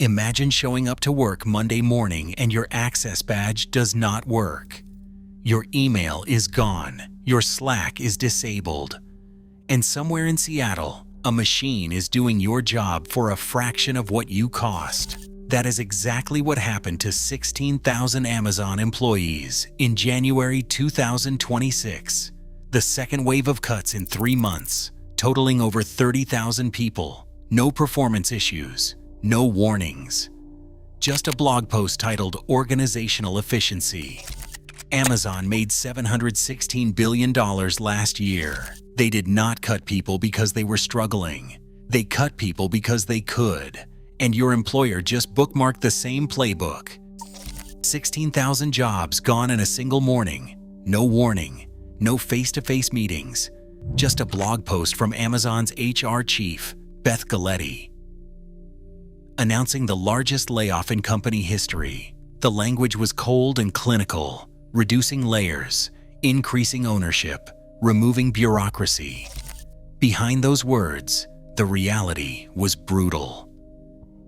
Imagine showing up to work Monday morning and your access badge does not work. Your email is gone, your Slack is disabled, and somewhere in Seattle, a machine is doing your job for a fraction of what you cost. That is exactly what happened to 16,000 Amazon employees in January 2026. The second wave of cuts in 3 months, totaling over 30,000 people. No performance issues, no warnings. Just a blog post titled Organizational Efficiency. Amazon made $716 billion last year. They did not cut people because they were struggling. They cut people because they could. And your employer just bookmarked the same playbook. 16,000 jobs gone in a single morning. No warning, no face-to-face meetings. Just a blog post from Amazon's HR chief, Beth Galetti, announcing the largest layoff in company history. The language was cold and clinical, reducing layers, increasing ownership, removing bureaucracy. Behind those words, the reality was brutal.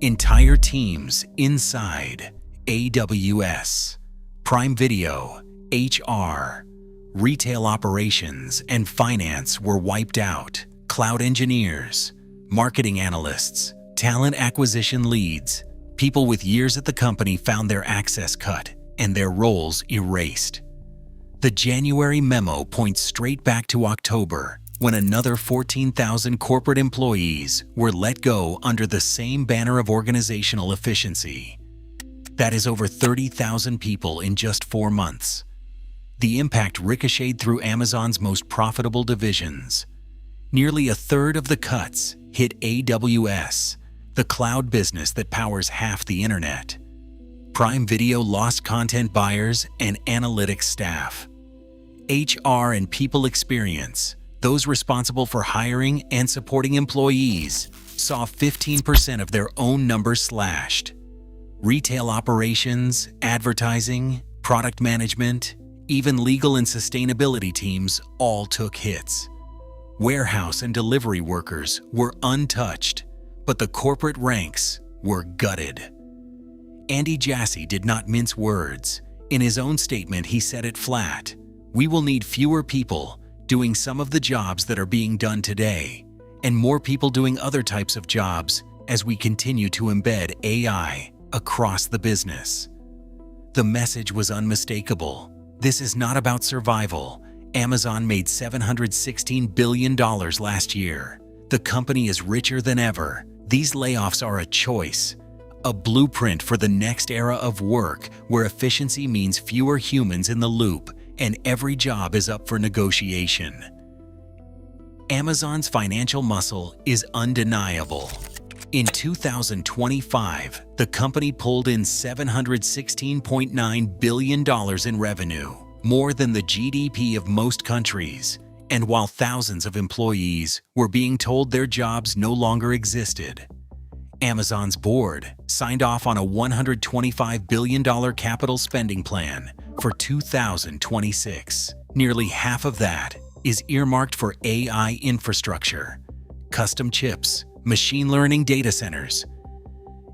Entire teams inside AWS, Prime Video, HR, retail operations, and finance were wiped out. Cloud engineers, marketing analysts, talent acquisition leads, people with years at the company found their access cut and their roles erased. The January memo points straight back to October, when another 14,000 corporate employees were let go under the same banner of organizational efficiency. That is over 30,000 people in just 4 months. The impact ricocheted through Amazon's most profitable divisions. Nearly a third of the cuts hit AWS, the cloud business that powers half the internet. Prime Video lost content buyers and analytics staff. HR and people experience, those responsible for hiring and supporting employees, saw 15% of their own numbers slashed. Retail operations, advertising, product management, even legal and sustainability teams all took hits. Warehouse and delivery workers were untouched, but the corporate ranks were gutted. Andy Jassy did not mince words. In his own statement, he said it flat. We will need fewer people doing some of the jobs that are being done today, and more people doing other types of jobs as we continue to embed AI across the business. The message was unmistakable. This is not about survival. Amazon made $716 billion last year. The company is richer than ever. These layoffs are a choice, a blueprint for the next era of work where efficiency means fewer humans in the loop and every job is up for negotiation. Amazon's financial muscle is undeniable. In 2025, the company pulled in $716.9 billion in revenue, more than the GDP of most countries. And while thousands of employees were being told their jobs no longer existed, Amazon's board signed off on a $125 billion capital spending plan for 2026. Nearly half of that is earmarked for AI infrastructure, custom chips, machine learning data centers,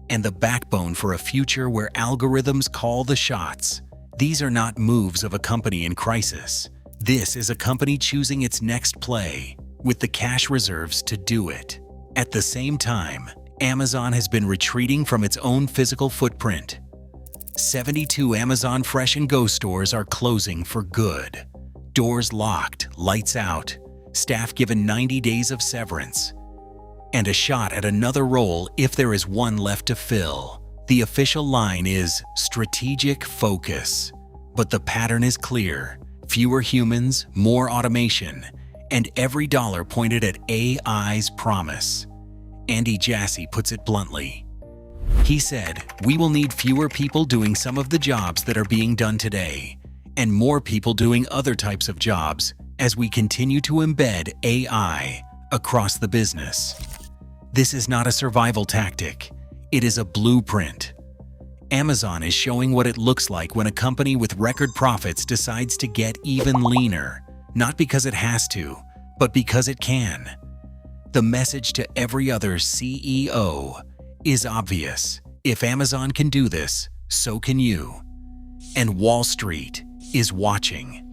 and the backbone for a future where algorithms call the shots. These are not moves of a company in crisis. This is a company choosing its next play with the cash reserves to do it. At the same time, Amazon has been retreating from its own physical footprint. 72 Amazon Fresh and Go stores are closing for good. Doors locked, lights out, staff given 90 days of severance, and a shot at another role if there is one left to fill. The official line is strategic focus, but the pattern is clear. Fewer humans, more automation, and every dollar pointed at AI's promise. Andy Jassy puts it bluntly. He said, "We will need fewer people doing some of the jobs that are being done today, and more people doing other types of jobs as we continue to embed AI across the business." This is not a survival tactic. It is a blueprint. Amazon is showing what it looks like when a company with record profits decides to get even leaner, not because it has to, but because it can. The message to every other CEO is obvious. If Amazon can do this, so can you. And Wall Street is watching.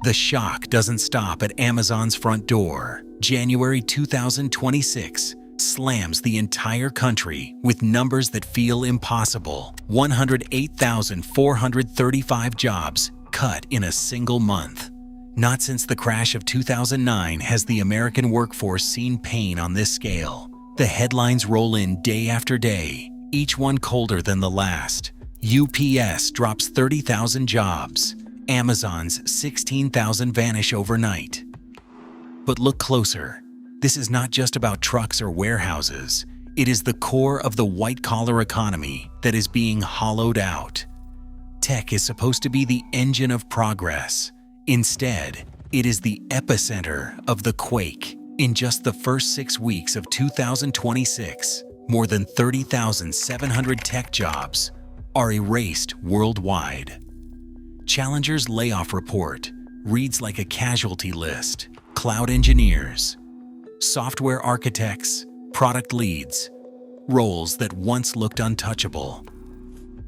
The shock doesn't stop at Amazon's front door. January 2026 slams the entire country with numbers that feel impossible. 108,435 jobs cut in a single month. Not since the crash of 2009 has the American workforce seen pain on this scale. The headlines roll in day after day, each one colder than the last. UPS drops 30,000 jobs. Amazon's 16,000 vanish overnight. But look closer. This is not just about trucks or warehouses. It is the core of the white-collar economy that is being hollowed out. Tech is supposed to be the engine of progress. Instead, it is the epicenter of the quake. In just the first 6 weeks of 2026, more than 30,700 tech jobs are erased worldwide. Challenger's layoff report reads like a casualty list. Cloud engineers, software architects, product leads, roles that once looked untouchable.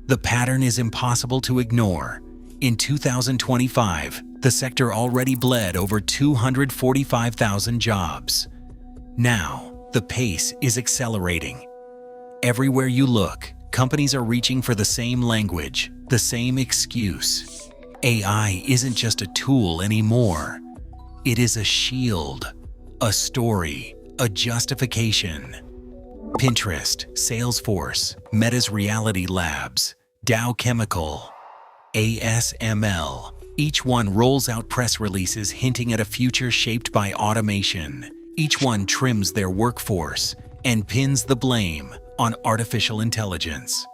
The pattern is impossible to ignore. In 2025, the sector already bled over 245,000 jobs. Now, the pace is accelerating. Everywhere you look, companies are reaching for the same language, the same excuse. AI isn't just a tool anymore. It is a shield, a story, a justification. Pinterest, Salesforce, Meta's Reality Labs, Dow Chemical, ASML. Each one rolls out press releases hinting at a future shaped by automation. Each one trims their workforce and pins the blame on artificial intelligence.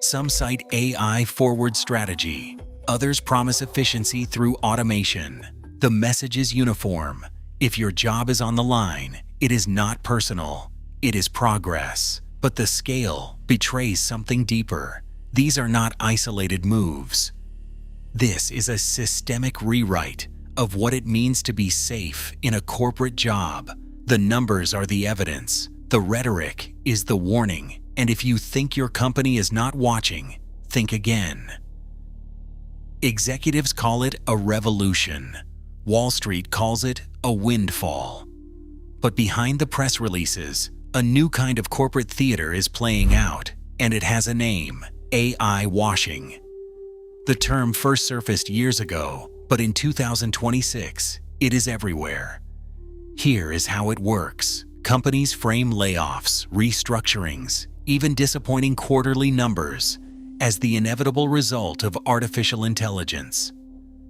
Some cite AI forward strategy. Others promise efficiency through automation. The message is uniform. If your job is on the line, it is not personal. It is progress. But the scale betrays something deeper. These are not isolated moves. This is a systemic rewrite of what it means to be safe in a corporate job. The numbers are the evidence. The rhetoric is the warning. And if you think your company is not watching, think again. Executives call it a revolution. Wall Street calls it a windfall. But behind the press releases, a new kind of corporate theater is playing out, and it has a name: AI washing. The term first surfaced years ago, but in 2026, it is everywhere. Here is how it works. Companies frame layoffs, restructurings, even disappointing quarterly numbers as the inevitable result of artificial intelligence.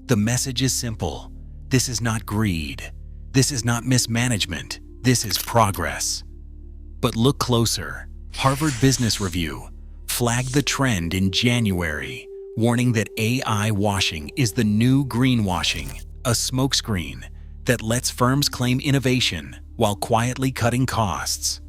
The message is simple. This is not greed. This is not mismanagement. This is progress. But look closer. Harvard Business Review flagged the trend in January, warning that AI washing is the new greenwashing, a smokescreen that lets firms claim innovation while quietly cutting costs.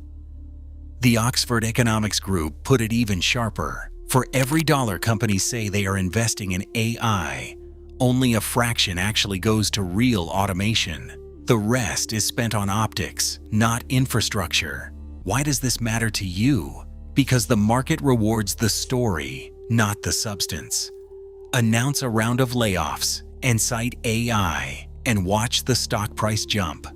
The Oxford Economics Group put it even sharper. For every dollar companies say they are investing in AI, only a fraction actually goes to real automation. The rest is spent on optics, not infrastructure. Why does this matter to you? Because the market rewards the story, not the substance. Announce a round of layoffs and cite AI, and watch the stock price jump.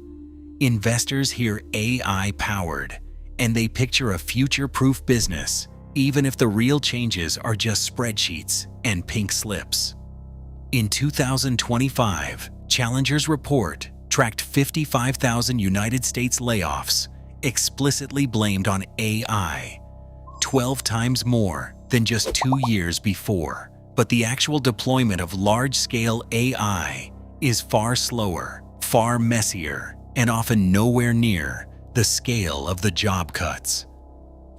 Investors hear AI-powered, and they picture a future-proof business, even if the real changes are just spreadsheets and pink slips. In 2025, Challenger's report tracked 55,000 United States layoffs, explicitly blamed on AI, 12 times more than just 2 years before. But the actual deployment of large-scale AI is far slower, far messier, and often nowhere near the scale of the job cuts.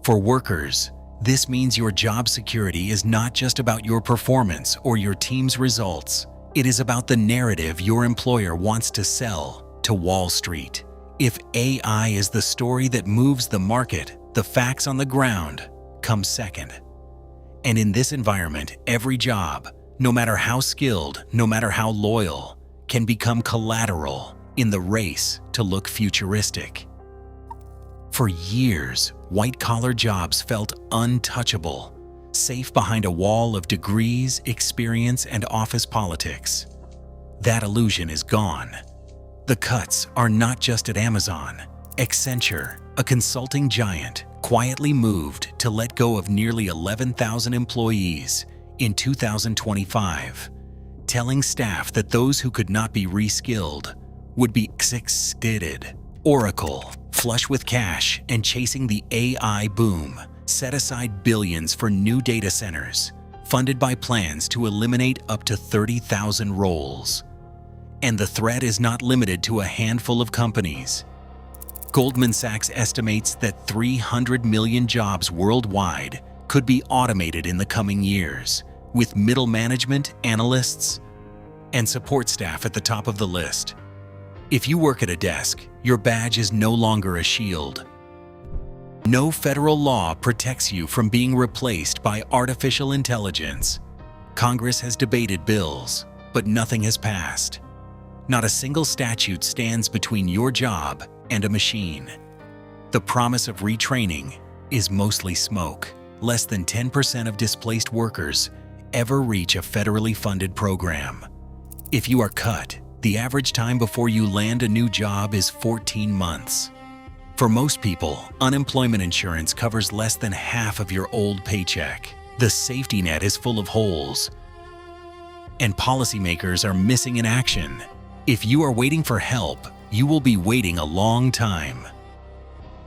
For workers, this means your job security is not just about your performance or your team's results. It is about the narrative your employer wants to sell to Wall Street. If AI is the story that moves the market, the facts on the ground come second. And in this environment, every job, no matter how skilled, no matter how loyal, can become collateral in the race to look futuristic. For years, white-collar jobs felt untouchable, safe behind a wall of degrees, experience, and office politics. That illusion is gone. The cuts are not just at Amazon. Accenture, a consulting giant, quietly moved to let go of nearly 11,000 employees in 2025, telling staff that those who could not be reskilled would be extended. Oracle, flush with cash and chasing the AI boom, set aside billions for new data centers, funded by plans to eliminate up to 30,000 roles. And the threat is not limited to a handful of companies. Goldman Sachs estimates that 300 million jobs worldwide could be automated in the coming years, with middle management, analysts, and support staff at the top of the list. If you work at a desk, your badge is no longer a shield. No federal law protects you from being replaced by artificial intelligence. Congress has debated bills, but nothing has passed. Not a single statute stands between your job and a machine. The promise of retraining is mostly smoke. Less than 10% of displaced workers ever reach a federally funded program. If you are cut, the average time before you land a new job is 14 months. For most people, unemployment insurance covers less than half of your old paycheck. The safety net is full of holes, and policymakers are missing in action. If you are waiting for help, you will be waiting a long time.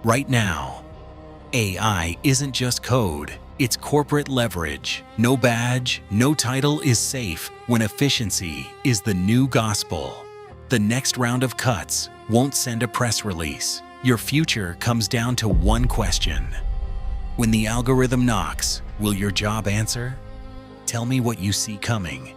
Right now, AI isn't just code, it's corporate leverage. No badge, no title is safe when efficiency is the new gospel. The next round of cuts won't send a press release. Your future comes down to one question. When the algorithm knocks, will your job answer? Tell me what you see coming.